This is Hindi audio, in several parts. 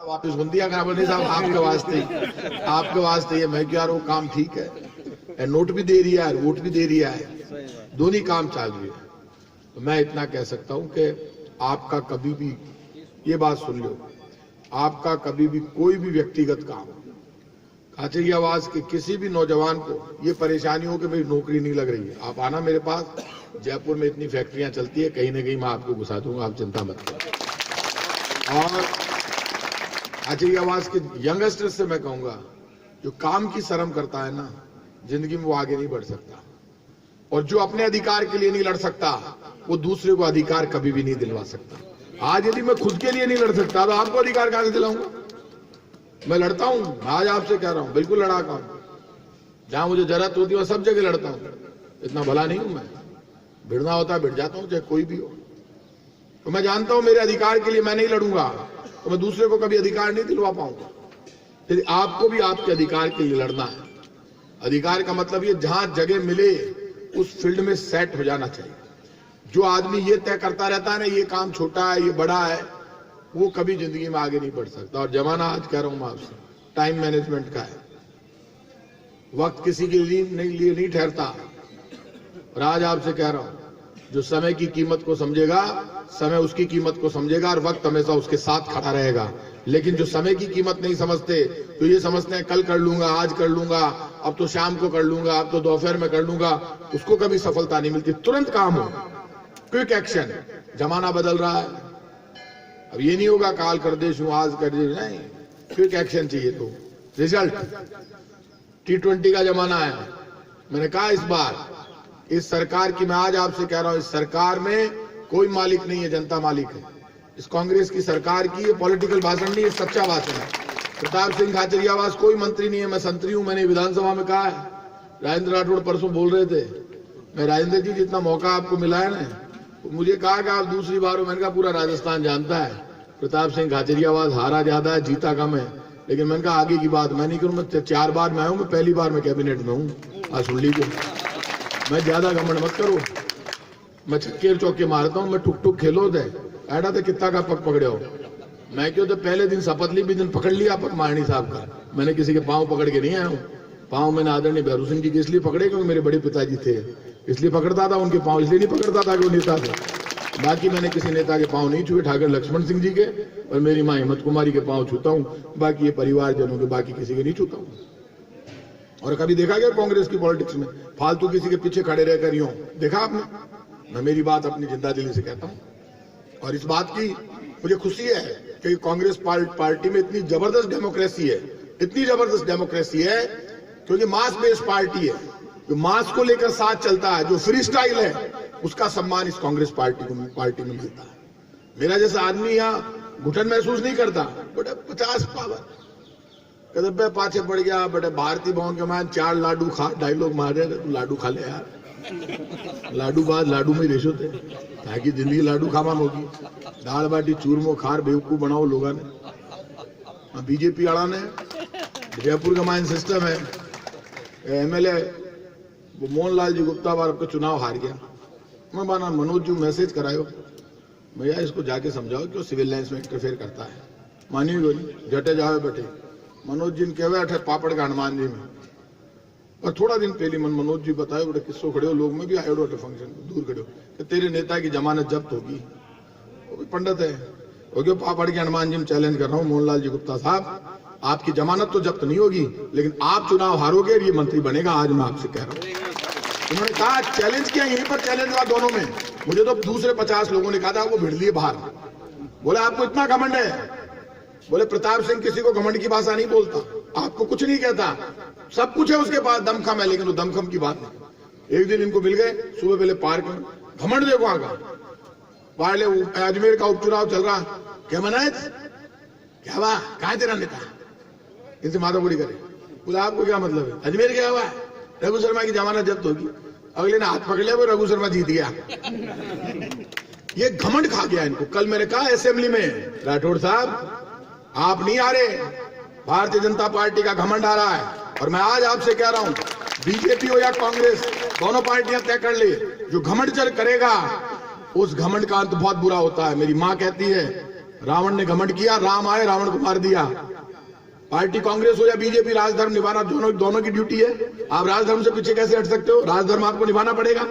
वापस बंदियां करा बने साहब आपके वास्ते ये मैं क्या वो काम ठीक है, नोट भी दे रही है वोट भी दे रही है, दोनों काम चाल रही है। तो मैं इतना कह सकता हूं कि आपका कभी भी ये बात सुन लो, आपका कभी भी कोई भी व्यक्तिगत काम खाचरियावास के किसी भी नौजवान को ये परेशानी हो कि मेरी नौकरी नहीं लग रही है, आप आना मेरे पास, जयपुर में इतनी फैक्ट्रियां चलती है, कहीं ना कहीं मैं आपको घुसा दूंगा, आप चिंता मत करो। और खाचरियावास के यंगस्टर से मैं कहूंगा, जो काम की शर्म करता है ना, जिंदगी में वो आगे नहीं बढ़ सकता, और जो अपने अधिकार के लिए नहीं लड़ सकता वो दूसरे को अधिकार कभी भी नहीं दिलवा सकता। आज यदि मैं खुद के लिए नहीं लड़ सकता तो आपको अधिकार कहां से दिलाऊंगा? मैं लड़ता हूं, आज आपसे कह रहा हूं, बिल्कुल लड़ाका हूं, जहां मुझे जरूरत होती है सब जगह लड़ता हूं, इतना भला नहीं हूं मैं, भिड़ना होता है भिड़ जाता हूं, चाहे कोई भी हो। तो मैं जानता हूं मेरे अधिकार के लिए मैं नहीं लड़ूंगा तो मैं दूसरे को कभी अधिकार नहीं दिलवा पाऊंगा। फिर आपको भी आपके अधिकार के लिए लड़ना है। अधिकार का मतलब ये जहां जगह मिले उस फील्ड में सेट हो जाना चाहिए। जो आदमी ये तय करता रहता है ना ये काम छोटा है ये बड़ा है, वो कभी जिंदगी में आगे नहीं बढ़ सकता। और जमाना आज कह रहा हूं मैं आपसे टाइम मैनेजमेंट का है, वक्त किसी के लिए नहीं ठहरता। और आज आपसे कह रहा हूं, जो समय की कीमत को समझेगा समय उसकी कीमत को समझेगा और वक्त हमेशा उसके साथ खड़ा रहेगा। लेकिन जो समय की कीमत नहीं समझते तो ये समझते हैं कल कर लूंगा, आज कर लूंगा, अब तो शाम को कर लूंगा, अब तो दोपहर में कर लूंगा, उसको कभी सफलता नहीं मिलती। तुरंत काम हो, क्विक एक्शन। जमाना बदल रहा है, अब ये नहीं होगा काल कर दे आज कर दे, नहीं, क्विक एक्शन चाहिए। तो रिजल्ट T20 का जमाना है। मैंने कहा इस बार इस सरकार की, मैं आज आपसे कह रहा हूं, इस सरकार में कोई मालिक नहीं है, जनता मालिक है। इस कांग्रेस की सरकार की ये पॉलिटिकल भाषण नहीं है, सच्चा भाषण है। प्रताप सिंह खाचरियावास कोई मंत्री नहीं है, मैं संतरी हूं, मैंने विधानसभा में कहा है। राजेंद्र राठौड़ परसों बोल रहे थे, मैं राजेंद्र जी जितना मौका आपको मिला है ना, तो मुझे कहा कि आप दूसरी बार हो, मैंने कहा पूरा राजस्थान जानता है प्रताप सिंह खाचरियावास हारा ज्यादा है जीता कम है, लेकिन मैंने कहा आगे की बात मैं नहीं करूं। मैं 4 बार में आया हूं, मैं पहली बार में कैबिनेट में हूं, आज सुन लीजिए। मैं ज्यादा घमंड मत करो, मैं छक्के चौके मारता हूं, मैं टुक टुक खेलो दे ऐडा तो कितना का पग पकड़े हो। मैं क्यों तो पहले दिन शपथ ली, भी दिन पकड़ लिया पग मारनी साहब का। मैंने किसी के पांव पकड़ के नहीं आया हूं। पांव मैंने आदरणीय भैरू सिंह जी के इसलिए पकड़े क्योंकि मेरे बड़े पिताजी थे, इसलिए पकड़ता था उनके पांव, इसलिए नहीं पकड़ता था कि वो नेता थे। बाकी मैंने किसी नेता के पांव नहीं छुए, ठाकर लक्ष्मण सिंह जी के और मेरी मां हिम्मत कुमारी के पांव छूता हूं, बाकी ये परिवारजनों के, बाकी किसी के नहीं छूता हूं। और कभी देखा गया कांग्रेस की पॉलिटिक्स में फालतू किसी के पीछे खड़े रहकर यूं देखा आपने? मैं मेरी बात अपनी जिंदा दिली से कहता हूं, और इस बात की मुझे खुशी है कि कांग्रेस पार्टी में इतनी जबरदस्त डेमोक्रेसी है, इतनी जबरदस्त डेमोक्रेसी है, क्योंकि मास बेस्ड पार्टी है, जो मास को लेकर साथ चलता है, जो फ्री स्टाइल है, उसका सम्मान इस कांग्रेस पार्टी में मिलता है। मेरा जैसा आदमी यहाँ घुटन महसूस नहीं करता, बटे 50 पावर कदम पाछे पड़ गया, बटे भारतीय भवन के मान 4 लाडू खा, डायलॉग मारे तू लाडू खा ले यार, लाडू बाद लाडू में रेशो थे, ताकि जिंदगी लाडू खामान होगी। दाल बाटी चूरमो खार बेवकूफ बनाओ लोगों ने। बीजेपी आड़ा ने जयपुर का माइन सिस्टम है, MLA वो मोहनलाल जी गुप्ता बार आपका चुनाव हार गया। मैं माना मनोज जी मैसेज करायो, भैया इसको जाके समझाओ कि वो सिविल लाइन्स में इंटरफेयर करता है। मानिए गोली जटे जावे बैठे मनोज जी ने कहवे अठे पापड़ का हनुमान जी में। और थोड़ा दिन पहले मनोज जी बताए बड़े किस्सों खड़े हो, लोग में भी आए फंक्शन दूर खड़े हो कि तेरे नेता की जमानत जब्त होगी। वो भी पंडित है, हो गया पापड़ के हनुमान जी में चैलेंज कर रहा हूँ, मोहनलाल जी गुप्ता साहब आपकी जमानत तो जब्त नहीं होगी, लेकिन आप चुनाव हारोगे और ये मंत्री बनेगा। आज मैं आपसे कह रहा हूँ, उन्होंने कहा चैलेंज किया, यहीं पर चैलेंज हुआ दोनों में। मुझे तो दूसरे 50 लोगों ने कहा था वो भिड़ लिए बाहर। बोले आपको इतना घमंड है? बोले प्रताप सिंह किसी को घमंड की भाषा नहीं बोलता, आपको कुछ नहीं कहता, सब कुछ है उसके पास, दमखम है, लेकिन वो दमखम की बात नहीं। एक दिन इनको मिल गए सुबह पहले पार्क में, घमंड देखो वहां का, बाहर अजमेर का उपचुनाव चल रहा, क्या मनाए क्या हुआ, कहा तेरा नेता, इनसे माताबुड़ी करे। बोला आपको क्या मतलब है, अजमेर क्या हुआ, रघु शर्मा की जमानत जब्त होगी। अगले ने हाथ पकड़ लिया, वो रघु शर्मा जीत गया। ये घमंड खा गया इनको। कल मैंने कहा असेंबली में, राठौड़ साहब आप नहीं आ रहे, भारतीय जनता पार्टी का घमंड आ रहा है। और मैं आज आपसे कह रहा हूं, बीजेपी हो या कांग्रेस, दोनों पार्टियां तय कर ले, जो घमंड चल करेगा उस घमंड का अंत बहुत बुरा होता है। मेरी मां कहती है रावण ने घमंड किया, राम आए रावण को मार दिया। पार्टी कांग्रेस हो या बीजेपी, राजधर्म निभाना दोनों की ड्यूटी है। आप राजधर्म से पीछे कैसे हट सकते हो? राजधर्म आपको निभाना पड़ेगा,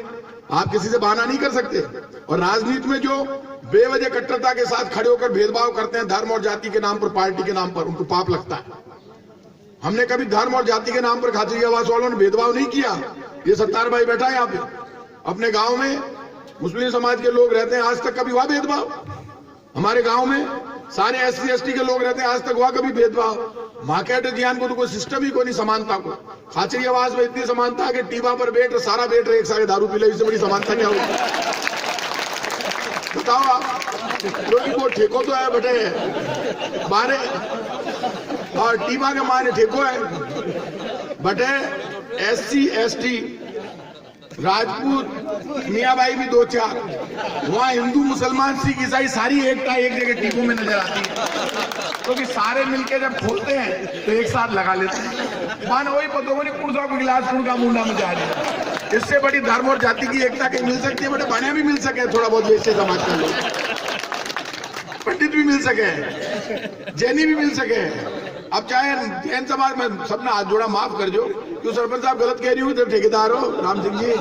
आप किसी से बहाना नहीं कर सकते। और राजनीति में जो बेवजह कट्टरता के साथ खड़े होकर भेदभाव करते हैं धर्म और जाति के नाम पर, पार्टी के नाम पर, उनको पाप लगता है। हमने कभी धर्म और जाति के नाम पर खाचरियावास वालों ने भेदभाव नहीं किया। ये सत्तार भाई बैठा है यहाँ पे, अपने गांव में मुस्लिम समाज के लोग रहते हैं, आज तक कभी हुआ भेदभाव? हमारे गांव में सारे SC ST के लोग रहते हैं, आज तक हुआ कभी भेदभाव? मार्केट ज्ञान को तो कोई सिस्टम ही कोई नहीं समानता को। खाचरियावास में इतनी समानता है कि टीबा पर बैठ सारा बैठ रहे एक साथ दारू पी ले, इससे बड़ी समानता क्या होगी? बताओ आप, क्योंकि वो ठेको तो है बटे मारे, और टीबा के माने ठेको है बटे SC ST राजपूत मियाँ भाई भी 2-4, वहां हिंदू मुसलमान सिख ईसाई सारी एकता एक जगह टीबों में नजर आती है, क्योंकि सारे मिलके जब खोलते हैं तो एक साथ लगा लेते हैं। मान वही पतों ने कुर्सा को गिलास कुड़ का मुंडा में जा रही। इससे बड़ी धर्म और जाति की एकता कहीं मिल सकती है? बड़े बने भी मिल सके थोड़ा बहुत, वैसे समाज के लोग, पंडित भी मिल सके, जैनी भी मिल सके। अब चाहे जैन समाज में सबने हाथ जोड़ा, माफ कर जो, क्यों सरपंच साहब गलत कह रही हूँ, जब ठेकेदार हो राम सिंह जी,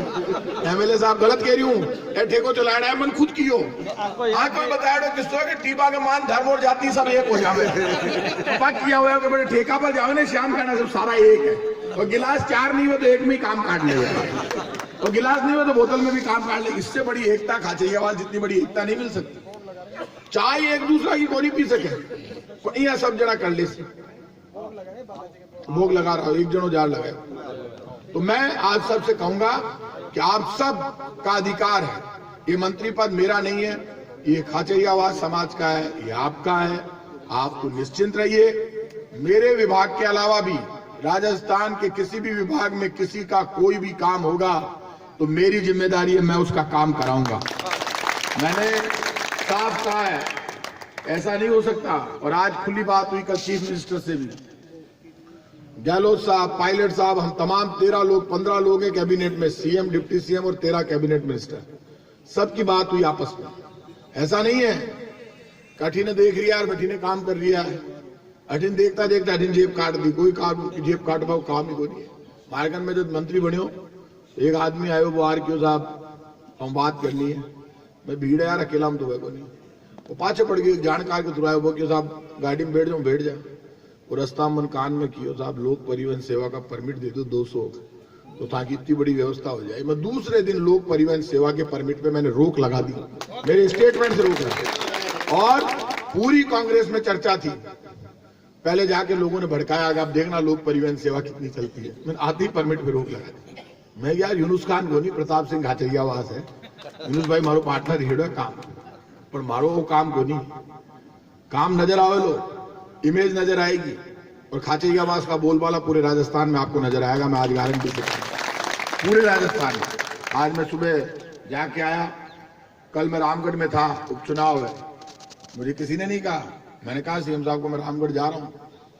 MLA साहब गलत कह रही हूँ, ठेको चला रहा है मन खुद की हो। हाँ कोई बताया दो किस तरह के टीबा के मान धर्म और जाति सब एक हो जावे, पक किया हुआ है बड़े ठेका पर जाओ ना, शाम खाना सब सारा एक है। और गिलास 4 नहीं हो तो एक में काम काट ले, और गिलास नहीं हो तो बोतल में भी काम काट ले। इससे बड़ी एकता खाचरियावास जितनी बड़ी एकता नहीं मिल सकती। चाय एक दूसरा की कोई पी सके, यह सब जरा कर ले, भोग लगा रहा हो, एक जनो जार लगाए। तो मैं आज सबसे कहूंगा कि आप सब का अधिकार है, ये मंत्री पद मेरा नहीं है, ये खाचरियावास समाज का है, ये आपका है, आपको निश्चिंत रहिए। मेरे विभाग के अलावा भी राजस्थान के किसी भी विभाग में किसी का कोई भी काम होगा तो मेरी जिम्मेदारी है, मैं उसका काम कराऊंगा। मैंने साफ कहा है, ऐसा नहीं हो सकता। और आज खुली बात हुई कल चीफ मिनिस्टर से भी, गहलोत साहब, पायलट साहब, हम तमाम 13 लोग 15 लोग हैं कैबिनेट में, CM, डिप्टी CM और 13 कैबिनेट मिनिस्टर, सबकी बात हुई आपस में। ऐसा नहीं है कठिन देख रही है, कठिन काम कर रही है, अठिन देखता देखता अठिन जेब काट दी, कोई काम जेब काट पाओ काम ही कोई नहीं है। मारकन में जब मंत्री बने हो, एक आदमी आयो, वो RQ साहब हम बात करनी है, मैं भीड़ है यार, अकेला हम तो को नहीं, वो पाछे पड़ गई जानकार के तुरायो, वो क्यों साहब गाड़ी में बैठ जा, वो रास्ता मन कान में कियो साहब, लोक परिवहन सेवा का परमिट दे दो 200, तो ताकि इतनी बड़ी व्यवस्था हो जाए। मैं दूसरे दिन लोक परिवहन सेवा के परमिट पे मैंने रोक लगा दी, मेरे स्टेटमेंट से रोक लगा। और पूरी कांग्रेस में चर्चा थी, पहले जाके लोगों ने भड़काया, अब देखना लोक परिवहन सेवा कितनी चलती है। मैंने आते ही परमिट पे रोक लगा दी। मैं यार यूनुस खान को नहीं, प्रताप सिंह खाचरियावास है, यूनुस भाई मारो पार्टनर हेड है काम, पर मारो वो काम को नहीं, काम नजर आवे लो, इमेज नजर आएगी। और खाचरियावास का बोलबाला पूरे राजस्थान में आपको नजर आएगा, मैं आज गारंटी से पूरे राजस्थान में। आज मैं सुबह जाके आया, कल मैं रामगढ़ में था, उपचुनाव है, मुझे किसी ने नहीं कहा, मैंने कहा CM साहब को मैं रामगढ़ जा रहा हूँ,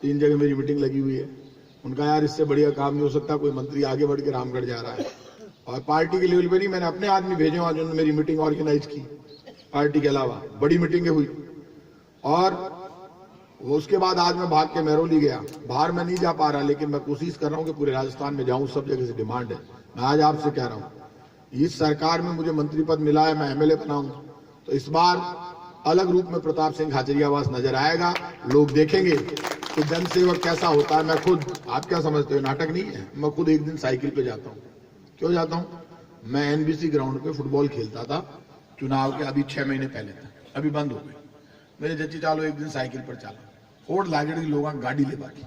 3 जगह मेरी मीटिंग लगी हुई है। उनका यार इससे बढ़िया काम नहीं हो सकता, कोई मंत्री आगे बढ़ के रामगढ़ जा रहा है। और पार्टी के लेवल पे नहीं, मैंने अपने आदमी भेजे वहां जिन्होंने मेरी मीटिंग ऑर्गेनाइज की, पार्टी के अलावा बड़ी मीटिंगें हुई। और वो उसके बाद आज मैं भाग के महरौली गया, बाहर मैं नहीं जा पा रहा, लेकिन मैं कोशिश कर रहा हूँ कि पूरे राजस्थान में जाऊँ, सब जगह से डिमांड है। मैं आज आपसे कह रहा हूँ, इस सरकार में मुझे मंत्री पद मिला है, मैं MLA बना हूं, तो इस बार अलग रूप में प्रताप सिंह खाचरियावास नजर आएगा। लोग देखेंगे कि जनसेवक कैसा होता है। मैं खुद, आप क्या समझते हो, नाटक नहीं है, मैं खुद एक दिन साइकिल पे जाता हूँ। क्यों जाता हूँ? मैं NBC ग्राउंड पे फुटबॉल खेलता था, चुनाव के अभी 6 महीने पहले था, अभी बंद हो गई। मेरे जच्ची चालो एक दिन साइकिल पर चला, कोट लागेड़ी लोग गाड़ी ले बाकी,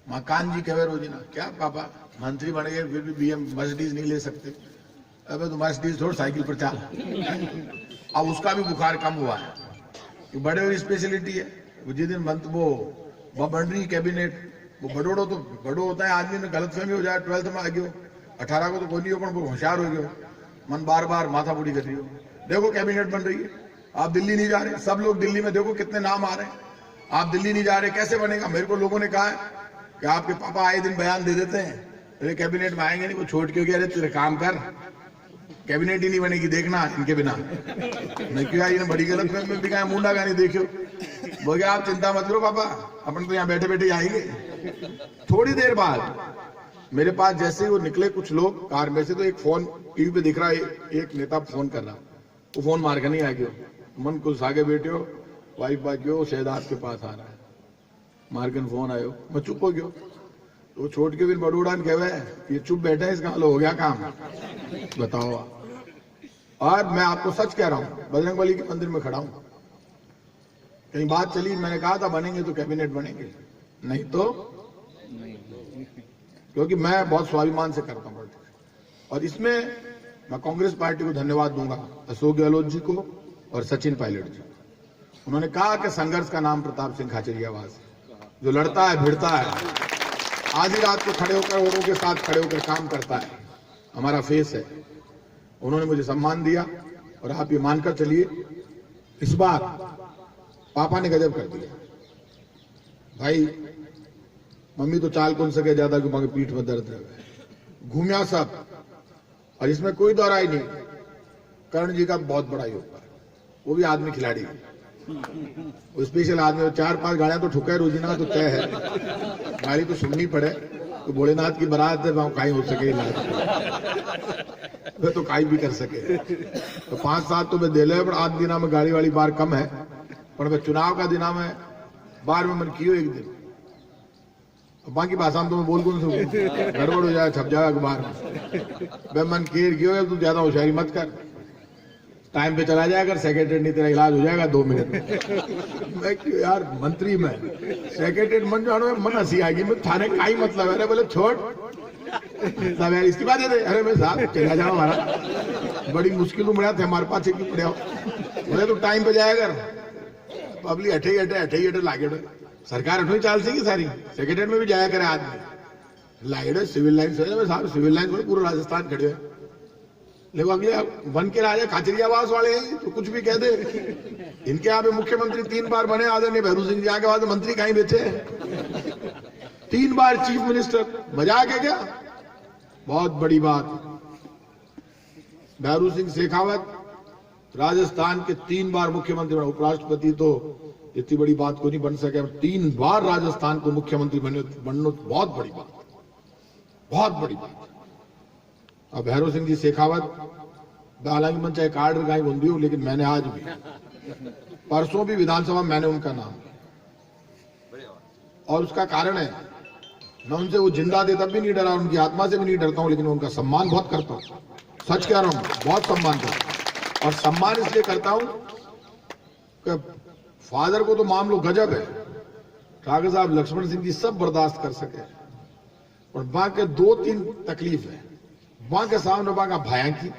मकान जी कहे रोजी ना, क्या पापा मंत्री बन गए फिर भी BM मर्सिडीज नहीं ले सकते? अबे तो मर्सिडीज छोड़, साइकिल पर चल। अब उसका भी बुखार कम हुआ है, कि बड़े हुई स्पेशलिटी है। वो जिस दिन मंत वो बन रही कैबिनेट, वो बड़ोड़ो तो बड़ो होता है, आदमी में गलतफहमी हो जाए, 12th में आ गयो, 18 को तो कोई नहीं हो, पर होशियार हो गयो, मन बार बार माथा बुड़ी कर रही हो। देखो कैबिनेट बन रही है, आप दिल्ली नहीं जा रहे, सब लोग दिल्ली में, देखो कितने नाम आ रहे हैं, आप दिल्ली नहीं जा रहे, कैसे बनेगा? मेरे को लोगों ने कहा है कि आपके पापा आए दिन बयान दे देते हैं, अरे कैबिनेट में आएंगे नहीं, वो छोड़ के गया, अरे तेरे काम कर, कैबिनेट ही नहीं बनेगी, देखना इनके बिना। मैं क्या ये बड़ी गलत में भी कहा मुंडा का नहीं देखियो। बोले आप चिंता मत करो पापा, अपन तो यहाँ बैठे बैठे आएंगे। थोड़ी देर बाद मेरे पास जैसे ही वो निकले कुछ लोग कार में से, तो एक फोन टीवी पे दिख रहा है, एक नेता फोन कर रहा, वो फोन मार के नहीं आ गयो, मन कुछ आगे बैठे हो वाइफ बाजियो शहजाद के पास आ रहा है, मार्गन फोन आयो, मैं चुप हो गयो। तो छोड़ के फिर बड़ोड़ान कहवे ये चुप बैठे हैं, इसका हो गया काम, बताओ। और मैं आपको सच कह रहा हूं, बजरंगबली के मंदिर में खड़ा हूं, कहीं बात चली, मैंने कहा था बनेंगे तो कैबिनेट बनेंगे, नहीं तो क्योंकि मैं बहुत स्वाभिमान से करता हूं। और इसमें मैं कांग्रेस पार्टी को धन्यवाद दूंगा, अशोक गहलोत जी को और सचिन पायलट जी। उन्होंने कहा कि संघर्ष का नाम प्रताप सिंह खाचरियावास, जो लड़ता है भिड़ता है, आधी रात को खड़े होकर औरों के साथ खड़े होकर काम करता है, हमारा फेस है। उन्होंने मुझे सम्मान दिया और आप ये मानकर चलिए, इस बार पापा ने गजब कर दिया भाई। मम्मी तो चाल कौन सके ज्यादा कि मगर पीठ में दर्द रहे, घूमिया सब। और इसमें कोई दौराई नहीं, कर्ण जी का बहुत बड़ा योगदान, वो भी आदमी खिलाड़ी, वो स्पेशल आदमी। 4-5 गाड़ियां तो ठुके रोजीना तो तय है, गाड़ी तो सुननी पड़े, तो भोलेनाथ की बारात है, वहां काई हो सके इलाज, वे तो काई भी कर सके। तो 5-7 तो मैं दे ले, पर आज दिना में गाड़ी वाली बार कम है, पर मैं चुनाव का दिना में बार में मन कियो एक दिन, बाकी भाषा में तो मैं बोल कौन से गड़बड़ हो जाए, छप जाए अखबार में। मन केर क्यों, तू ज्यादा होशियारी मत कर, टाइम पे चला जाएगा, सेक्रेटरी नहीं तेरा इलाज हो जाएगा 2 मिनट में। मैं क्यों यार, मंत्री में सेक्रेटरी मन जानो, मन हंसी आएगी, मैं थाने का ही मतलब है। बोले छोड़ सब यार, इसकी बात है। अरे मैं साहब चला जाओ, हमारा बड़ी मुश्किल उमड़ा थे, हमारे पास एक पड़े हो। बोले तो टाइम पे जाएगा, पब्लिक अठे लागे, सरकार अठों चाल सी सारी, सेक्रेटरी में भी जाया करे आदमी, लाइड सिविल लाइन से साहब, सिविल लाइन में पूरा राजस्थान खड़े है। लेकिन अगले वन के राजा खाचरियावास वाले हैं तो कुछ भी कह दे। इनके यहाँ पे मुख्यमंत्री 3 बार बने आदरणीय भैरू सिंह जी, आगे बाद मंत्री कहीं बेचे, 3 बार चीफ मिनिस्टर, मजाक है क्या? बहुत बड़ी बात। भैरू सिंह शेखावत राजस्थान के 3 बार मुख्यमंत्री बने, उपराष्ट्रपति तो इतनी बड़ी बात को नहीं बन सके, 3 बार राजस्थान को मुख्यमंत्री बनना बहुत बड़ी बात, बहुत बड़ी बात। अब भैरू सिंह जी शेखावत, हालांकि मन चाहे कार्ड गाय बंदी हो, लेकिन मैंने आज भी परसों भी विधानसभा में मैंने उनका नाम, और उसका कारण है मैं उनसे वो जिंदा थे तब भी नहीं डरा, उनकी आत्मा से भी नहीं डरता हूं, लेकिन उनका सम्मान बहुत करता हूं, सच कह रहा हूं, बहुत सम्मान करता हूं। और सम्मान इसलिए करता हूं कि फादर को तो मामलो गजब है, ठाकुर साहब लक्ष्मण सिंह जी सब बर्दाश्त कर सके, और वहां के 2-3 तकलीफ है, वहां के सामने वहां का भाया की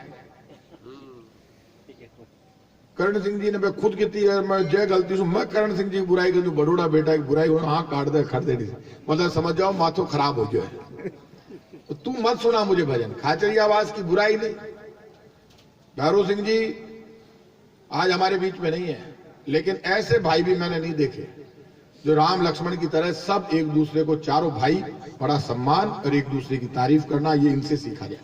करण सिंह जी ने मैं खुद की है, मैं जय गलती से मैं करण सिंह जी की बुराई कर दूं, बड़ोड़ा बेटा की बुराई हो, हाँ काट दे खड़ दे, मतलब समझ जाओ माथो खराब हो जाए। तो तू मत सुना मुझे भजन, खाचरियावास की बुराई नहीं। भैरू सिंह जी आज हमारे बीच में नहीं है, लेकिन ऐसे भाई भी मैंने नहीं देखे जो राम लक्ष्मण की तरह सब एक दूसरे को, चारों भाई बड़ा सम्मान और एक दूसरे की तारीफ करना, ये इनसे सीखा जाए,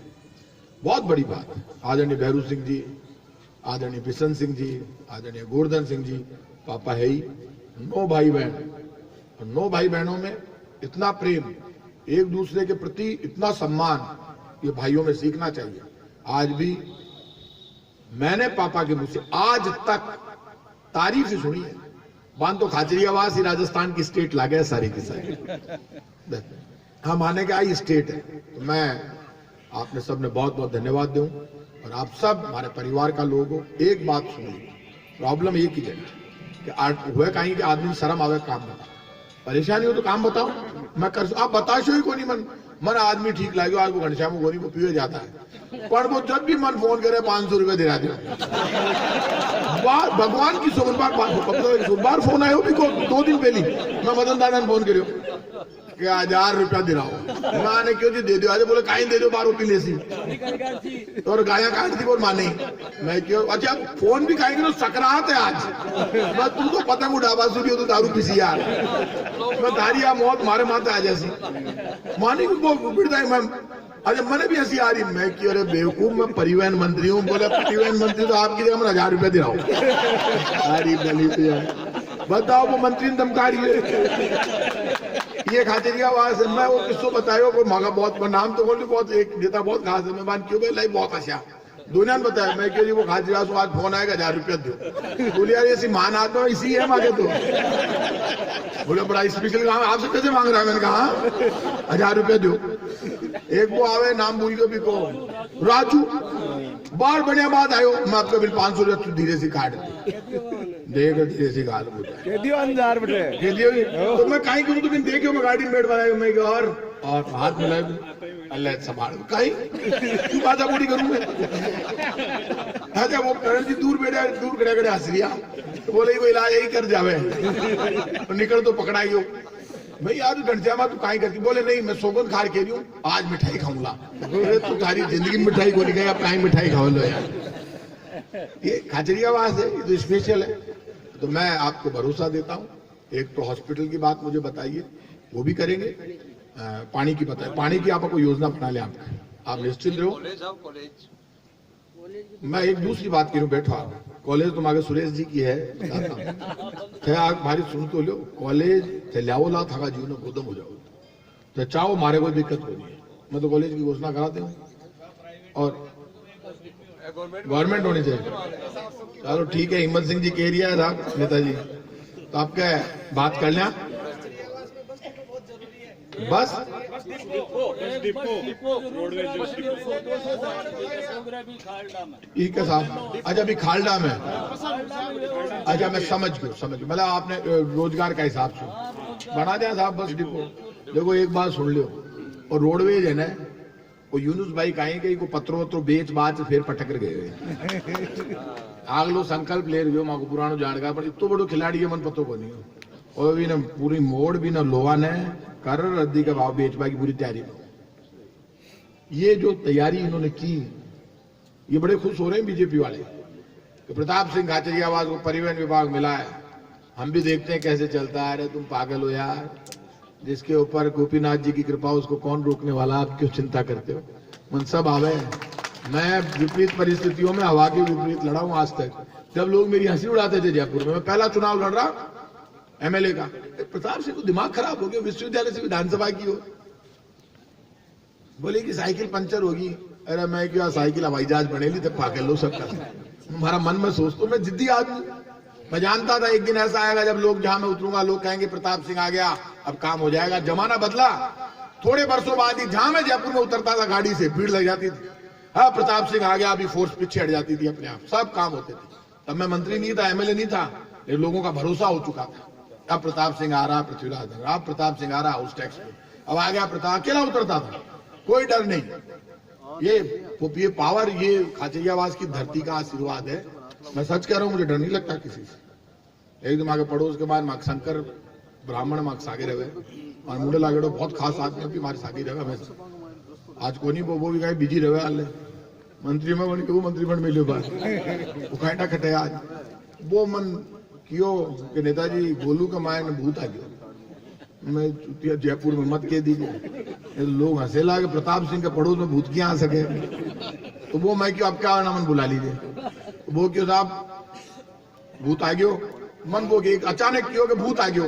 बहुत बड़ी बात। आदरणीय भैरू सिंह जी, आदरणीय बिशन सिंह जी, आदरणीय गोवर्धन सिंह जी, पापा है ही 9 भाई बहन, और 9 भाई बहनों में इतना प्रेम, एक दूसरे के प्रति इतना सम्मान, ये भाइयों में सीखना चाहिए। आज भी मैंने पापा के मुंह से आज तक तारीफ ही सुनी है, बांध तो खाचरियावास ही राजस्थान की स्टेट लागे सारी की सारी, हम माने का ही स्टेट है। तो मैं आपने सबने बहुत बहुत धन्यवाद दूं, और आप सब हमारे परिवार का लोग हो। एक बात सुनिए, प्रॉब्लम एक ही है कि हुए कहीं कि आदमी शर्म आवे काम बता, परेशानी हो तो काम बताओ, मैं कर आप बताशो ही को नहीं, मन आदमी ठीक लागे, आज वो घनश्याम गोनी को पीवे जाता है, पर वो जब भी मन फोन करे 500 रुपए दिला दो, भगवान की सोमवार फोन आयो भी को 2 दिन पहले मैं मदन दादा ने फोन करो कि 1000 रुपया दिलाओ, माने क्यों जी दे दो, आज बोले कहीं दे दो 12 पीले सी, और गाया काट दी बोल माने, मैं क्यों, अच्छा फोन भी खाएंगे तो सकरात है आज, मैं तू तो पतंग उड़ावा सुनी हो तो दारू पीसी यार, मैं धारिया मौत मारे माते आ जैसी मानी को बिड़ता है, मैं अरे मैंने भी हंसी आ रही, मैं कि अरे बेवकूफ, मैं परिवहन मंत्री हूँ। बोले परिवहन मंत्री तो आपकी जगह 1000 रुपया दे रहा हूँ। अरे बली बताओ, वो मंत्री ने धमका रही है। ये खातिरिया आवाज है। मैं वो किसको बताया, कोई मांगा बहुत नाम तो बोली, बहुत एक नेता बहुत खास है। मैं मान क्यों भाई बहुत अच्छा दुनिया ने बताया। मैं क्यों वो खातिरिया आज फोन आएगा 1000 रुपया दो। बोले यार ऐसी मान आत्मा इसी है मांगे तो। बोले बड़ा स्पेशल काम आपसे कैसे मांग रहा है। मैंने कहा 1000 रुपया दो। एक वो आवे नाम भूल के भी को राजू बार बढ़िया बात आयो, मैं आपका बिल 500 रुपया धीरे से काट देगा, धीरे से गाल तो मैं कहीं करूँ तो बिन देखियो, मैं गाड़ी में बैठ बनाएगा मैं और हाथ मिलाएगा अल्लाह संभाल कहीं तू बाधा बूढ़ी करूँ मैं। अच्छा वो करण जी दूर बैठे, दूर खड़े खड़े हंस लिया। तो बोले वो इलाज यही कर जावे तो निकल तो पकड़ाइयो। भाई यार घंटा तू काई करती। बोले नहीं मैं सौगंध खा के रही हूँ, आज मिठाई खाऊंगा। तू सारी जिंदगी में मिठाई को नहीं खाई, अब काई मिठाई खाओ लो यार। ये खाचरी आवाज है, ये तो स्पेशल है। तो मैं आपको भरोसा देता हूँ, एक तो हॉस्पिटल की बात मुझे बताइए, वो भी करेंगे। पानी की बताइए, पानी की आपको योजना बना ले, आप निश्चित रहो। मैं एक दूसरी बात करूँ, बैठा कॉलेज तुम्हारे सुरेश जी की है, भारी सुन तो लो। कॉलेज लियाओ ला था जीवन गोदम हो जाओ तो चाहो मारे कोई दिक्कत नहीं है। मैं तो कॉलेज की घोषणा कराते हूँ और गवर्नमेंट होनी चाहिए। चलो ठीक है, हिम्मत सिंह जी कह रही है साहब नेताजी, तो आप क्या बात कर लें बस। ठीक है साहब। अच्छा अभी खालडा में, अच्छा मैं समझ गया मतलब आपने रोजगार का हिसाब से बना दिया साहब बस डिपो। देखो एक बात सुन लो, और रोडवेज है ना, वो यूनुस भाई कहीं कहीं को पत्रों वत्रों बेच बात से फिर पटक गए। आग लो संकल्प ले रही हो माँ को पुरानो जानकार, पर इतो बड़ो खिलाड़ी है मन पतो को नहीं हो। और भी ना पूरी मोड़ भी ना लोहा ने कर रद्दी का भाव बेचवा की पूरी तैयारी में। ये जो तैयारी इन्होंने की, ये बड़े खुश हो रहे हैं बीजेपी वाले कि प्रताप सिंह खाचरियावास को परिवहन विभाग मिला है। हम भी देखते हैं कैसे चलता है। अरे तुम पागल हो यार, जिसके ऊपर गोपीनाथ जी की कृपा उसको कौन रोकने वाला, आप क्यों चिंता करते हो। मन सब आवे। मैं विपरीत परिस्थितियों में हवा के विपरीत लड़ा हूं आज तक। जब लोग मेरी हंसी उड़ाते थे जयपुर में, मैं पहला चुनाव लड़ रहा एमएलए का, प्रताप सिंह को दिमाग खराब हो गया, विश्वविद्यालय से विधानसभा की हो। बोले कि साइकिल पंचर होगी। अरे मैं क्या साइकिल हवाई जहाज बने ली तब पागल लो सबका। हमारा मन में सोचता, मैं जिद्दी आदमी, मैं जानता था एक दिन ऐसा आएगा जब लोग जहां मैं उतरूंगा लोग कहेंगे प्रताप सिंह आ गया, अब काम हो जाएगा। जमाना बदला। थोड़े वर्षों बाद ही जहां मैं जयपुर में उतरता था गाड़ी से भीड़ लग जाती थी। हाँ प्रताप सिंह आ गया, अभी फोर्स पीछे हट जाती थी अपने आप, सब काम होते थे। तब मैं मंत्री नहीं था, एमएलए नहीं था, लेकिन लोगों का भरोसा हो चुका था। अब प्रताप सिंह आ रहा पृथ्वीराज, अब प्रताप सिंह आ रहा हाउस टैक्स में, अब आ गया प्रताप। अकेला उतरता था, कोई डर नहीं। ये पावर, ये खाचरियावास की धरती का आशीर्वाद है। मैं सच कह रहा हूँ, मुझे डर नहीं लगता किसी से। एकदम आगे पड़ोस के बाद शंकर ब्राह्मण मार्ग सागे रहे और मुंडे लागेड़ो बहुत खास आदमी भी मारे सागे रहे। मैं आज को नहीं वो भी कहीं बिजी रहे हाल मंत्री में बन के वो मंत्रीमंडल मिले बात वो कांटा खटे आज वो मन कियो कि नेताजी गोलू का मायने भूत आ गया। मैं जयपुर में मत कह दीजिए, लोग हंसे लागे प्रताप सिंह के पड़ोस में भूत क्या आ सके। तो वो मैं क्यों, आप क्या नामन बुला लीजिए। तो वो क्यों साहब भूत आ गयो मन, वो अचानक क्यों कि भूत आ गयो।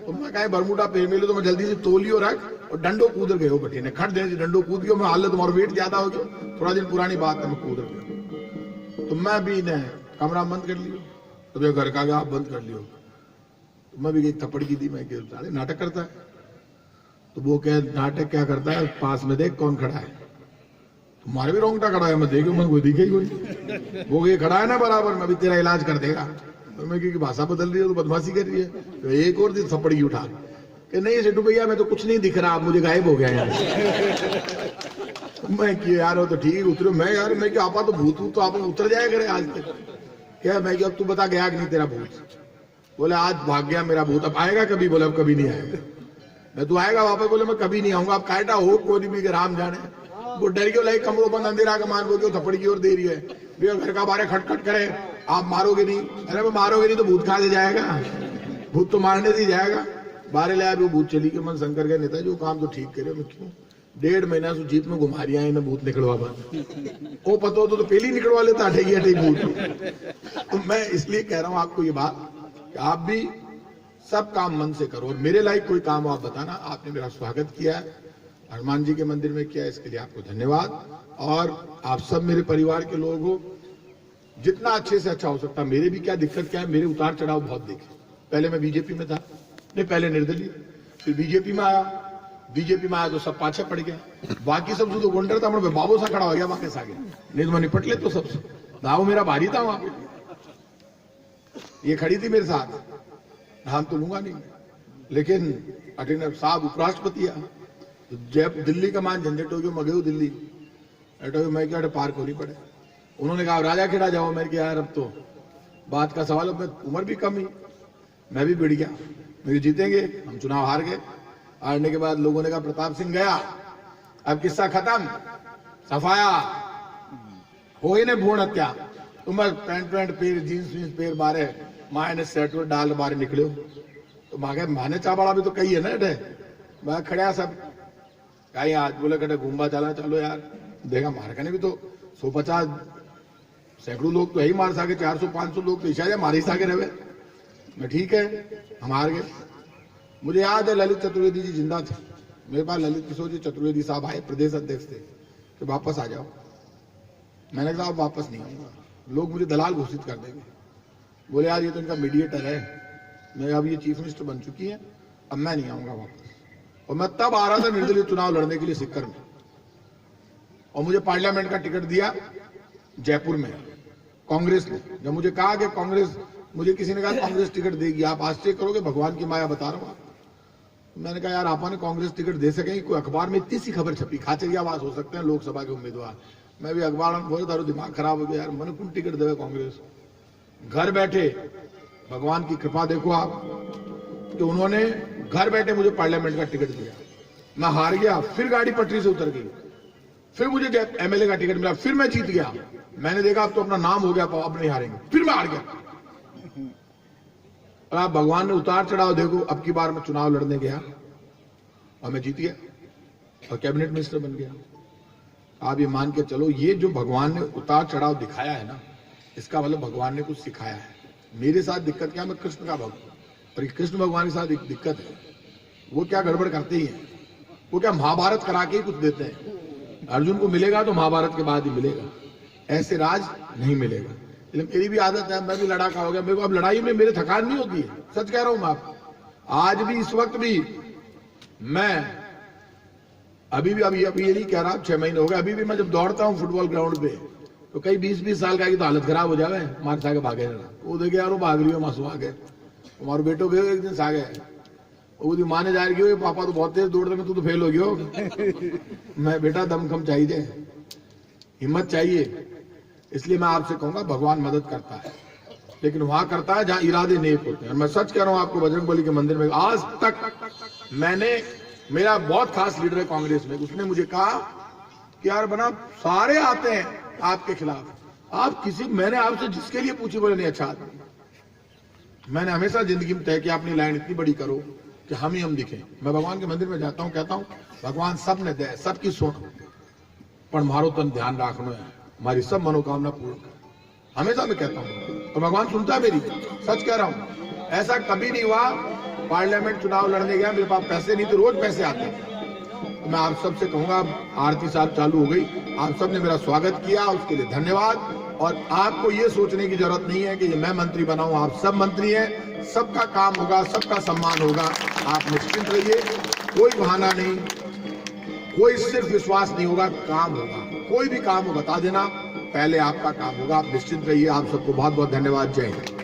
तो मैं कहीं बरमूडा पे मिले तो मैं जल्दी से तोलियो रख और डंडो कूद गए बटी ने खट देने से डंडो कूद गयो। मैं हाल तुम्हारा वेट ज्यादा हो गया, थोड़ा दिन पुरानी बात है, मैं कूद गया। तो मैं भी ने कमरा बंद कर लियो, तो घर का आप बंद कर लियो। तो मैं भी एक थप्पड़ की दी, मैं साले नाटक करता है। तो वो कह नाटक क्या करता है, पास में देख कौन खड़ा है। तुम्हारे भी रोंगटा खड़ा है, मैं देखो मैं कोई दिखे ही कोई। वो ये खड़ा है ना बराबर में, अभी तेरा इलाज कर देगा। तो मैं क्योंकि भाषा बदल रही है तो बदमाशी कर रही है। तो एक और दिन थप्पड़ की उठा कि नहीं सेठू भैया मैं तो कुछ नहीं दिख रहा, आप मुझे गायब हो गया यार। मैं क्यों यार, हो तो ठीक उतरो। मैं यार मैं क्या आपा तो भूत हूं, तो आप उतर जाया करे आज तक क्या। मैं क्यों, अब तू बता गया कि नहीं तेरा भूत। बोले आज भाग गया मेरा भूत, अब आएगा कभी। बोले अब कभी नहीं आएगा। मैं तू आएगा वापस। बोले मैं कभी नहीं आऊंगा। अब कायटा हो कोई भी राम जाने। वो डर के लाइक कमरों बंद अंधेरा का मान बोल थप्पड़ की ओर दे रही है। भैया घर का बारे खटखट करे, आप मारोगे नहीं। अरे मैं मारोगे नहीं तो भूत कहां से जाएगा, भूत तो मारने से जाएगा। बारे ले आया वो भूत चली के मन शंकर के नेता जो काम तो ठीक करे। मैं क्यों 1.5 महीना से जीप में घुमा रही है भूत निकलवा वो पता हो तो पहले निकलवा लेता अठेगी अठेगी भूत। तो मैं इसलिए कह रहा हूं आपको ये बात कि आप भी सब काम मन से करो और मेरे लायक कोई काम आप बताना। आपने मेरा स्वागत किया है हनुमान जी के मंदिर में किया, इसके लिए आपको धन्यवाद। और आप सब मेरे परिवार के लोग हो, जितना अच्छे से अच्छा हो सकता। मेरे भी क्या दिक्कत क्या है, मेरे उतार चढ़ाव बहुत देखे। पहले मैं बीजेपी में था, नहीं पहले निर्दलीय, फिर बीजेपी में आया। बीजेपी में आया तो सब पाछे पड़ गया, बाकी सब जो गुंडर था मैं बाबू सा खड़ा हो गया वहां के आगे, नहीं तो मैं निपट ले तो सबसे। नाव मेरा भारी था वहां पे, ये खड़ी थी मेरे साथ, नाम तो लूंगा नहीं, लेकिन अटेंडर साहब उपराष्ट्रपति जब दिल्ली का मान झंझट हो गया, मैं गई दिल्ली, मैं क्या पार्क होनी पड़े। उन्होंने कहा राजा खेड़ा जाओ, मैं क्या यार अब तो बात का सवाल, अब उम्र भी कम ही, मैं भी बिड़ गया, मेरे जीतेंगे, हम चुनाव हार गए। हारने के बाद लोगों ने कहा प्रताप सिंह गया, अब किस्सा खत्म, सफाया हो गई ने भ्रूण हत्या। तुम पैंट पैर जीन्स वीन्स पैर बारे माए ने शर्ट डाल बारे निकले, तो माने चाबाड़ा भी तो कही है ना अटे, मैं खड़ा सब कहीं आज बोले कटे घूमबा चला, चलो यार देखा मार करने भी तो 150 सैकड़ों लोग तो यही मार सके, 400-500 लोग तो इशारे मार ही सके रहे। मैं ठीक है, हम हार गए। मुझे याद है ललित चतुर्वेदी जी जिंदा थे, मेरे पास ललित किशोर जी चतुर्वेदी साहब आए, प्रदेश अध्यक्ष थे, कि वापस आ जाओ। मैंने कहा वापस नहीं आऊंगा, लोग मुझे दलाल घोषित कर देंगे। बोले यार ये तो इनका मीडिएटर है, मैं अब ये चीफ मिनिस्टर बन चुकी है, अब मैं नहीं आऊंगा वापस। और मैं तब आ रहा था निर्दलीय चुनाव लड़ने के लिए सिक्कर में, और मुझे पार्लियामेंट का टिकट दिया जयपुर में कांग्रेस ने। जब मुझे कहा कि कांग्रेस, मुझे किसी ने कहा कांग्रेस टिकट देगी, आप आश्चर्य करोगे, भगवान की माया बता रहा हूं। मैंने कहा यार आपने कांग्रेस टिकट दे सके, कोई अखबार में इतनी सी खबर छपी, खाचरियावास हो सकते हैं लोकसभा के उम्मीदवार। मैं भी अखबार में बोल तारो दिमाग खराब हो गया यार, मैंने कौन टिकट देवे कांग्रेस। घर बैठे भगवान की कृपा देखो आप कि उन्होंने घर बैठे मुझे पार्लियामेंट का टिकट दिया। मैं हार गया, फिर गाड़ी पटरी से उतर गई, फिर मुझे एमएलए का टिकट मिला, फिर मैं जीत गया। मैंने देखा अब तो अपना नाम हो गया, अब नहीं हारेंगे, फिर मैं हार गया। और आप भगवान ने उतार चढ़ाव देखो। अब की बार मैं चुनाव लड़ने गया और मैं जीत गया और कैबिनेट मिनिस्टर बन गया। आप ये मान के चलो, ये जो भगवान ने उतार चढ़ाव दिखाया है ना, इसका मतलब भगवान ने कुछ सिखाया है। मेरे साथ दिक्कत क्या, मैं कृष्ण का भक्त, और कृष्ण भगवान के साथ एक दिक्कत है, वो क्या गड़बड़ करते ही हैं, वो क्या महाभारत करा के ही कुछ देते हैं। अर्जुन को मिलेगा तो महाभारत के बाद ही मिलेगा, ऐसे राज नहीं मिलेगा। लेकिन मेरी भी आदत है, मैं भी लड़ाका हो गया, मेरे को अब लड़ाई में मेरे थकान नहीं होती है, सच कह रहा हूं मैं आपको। आज भी इस वक्त भी मैं अभी ये नहीं कह रहा, 6 महीने हो गए, अभी भी मैं जब दौड़ता हूं फुटबॉल ग्राउंड पे, तो कई 20-20 साल का की तो हालत खराब हो जावे, मार खा के भागे ना, वो देखे यार वो भाग रही हो, मासू आ गए, हमारे बेटो गए एक दिन आ गए, वो माने जा रही हो पापा तो बहुत तेज दौड़ते में, तू तो फेल हो गयो। मैं बेटा दमखम चाहिए, हिम्मत चाहिए। इसलिए मैं आपसे कहूंगा भगवान मदद करता है, लेकिन वहां करता है जहां इरादे नेक होते हैं। मैं सच कह रहा हूं आपको, बजरंगबली के मंदिर में आज तक मेरा बहुत खास लीडर है कांग्रेस में, उसने मुझे कहा कि यार बना सारे आते हैं आपके खिलाफ, आप किसी, मैंने आपसे जिसके लिए पूछी बोले नहीं अच्छा आदमी। मैंने हमेशा जिंदगी में तय किया अपनी लाइन इतनी बड़ी करो कि हम ही हम दिखें। मैं भगवान के मंदिर में जाता हूं, कहता हूं भगवान सब ने दे, सबकी सुन, पर मारो तन ध्यान रखना है, हमारी सब मनोकामना पूर्ण कर। हमेशा मैं कहता हूं, तो भगवान सुनता है मेरी, सच कह रहा हूं। ऐसा कभी नहीं हुआ पार्लियामेंट चुनाव लड़ने गया, मेरे पास पैसे नहीं थे, रोज पैसे आते थे। तो मैं आप सबसे कहूंगा, आरती साहब चालू हो गई, आप सबने मेरा स्वागत किया, उसके लिए धन्यवाद। और आपको ये सोचने की जरूरत नहीं है कि मैं मंत्री बनाऊं, आप सब मंत्री हैं, सबका काम होगा, सबका सम्मान होगा, आप निश्चिंत रहिए। कोई बहाना नहीं, कोई सिर्फ विश्वास नहीं होगा, काम होगा। कोई भी काम हो बता देना, पहले आपका काम होगा, आप निश्चिंत रहिए। आप सबको बहुत बहुत धन्यवाद। जय हिंद।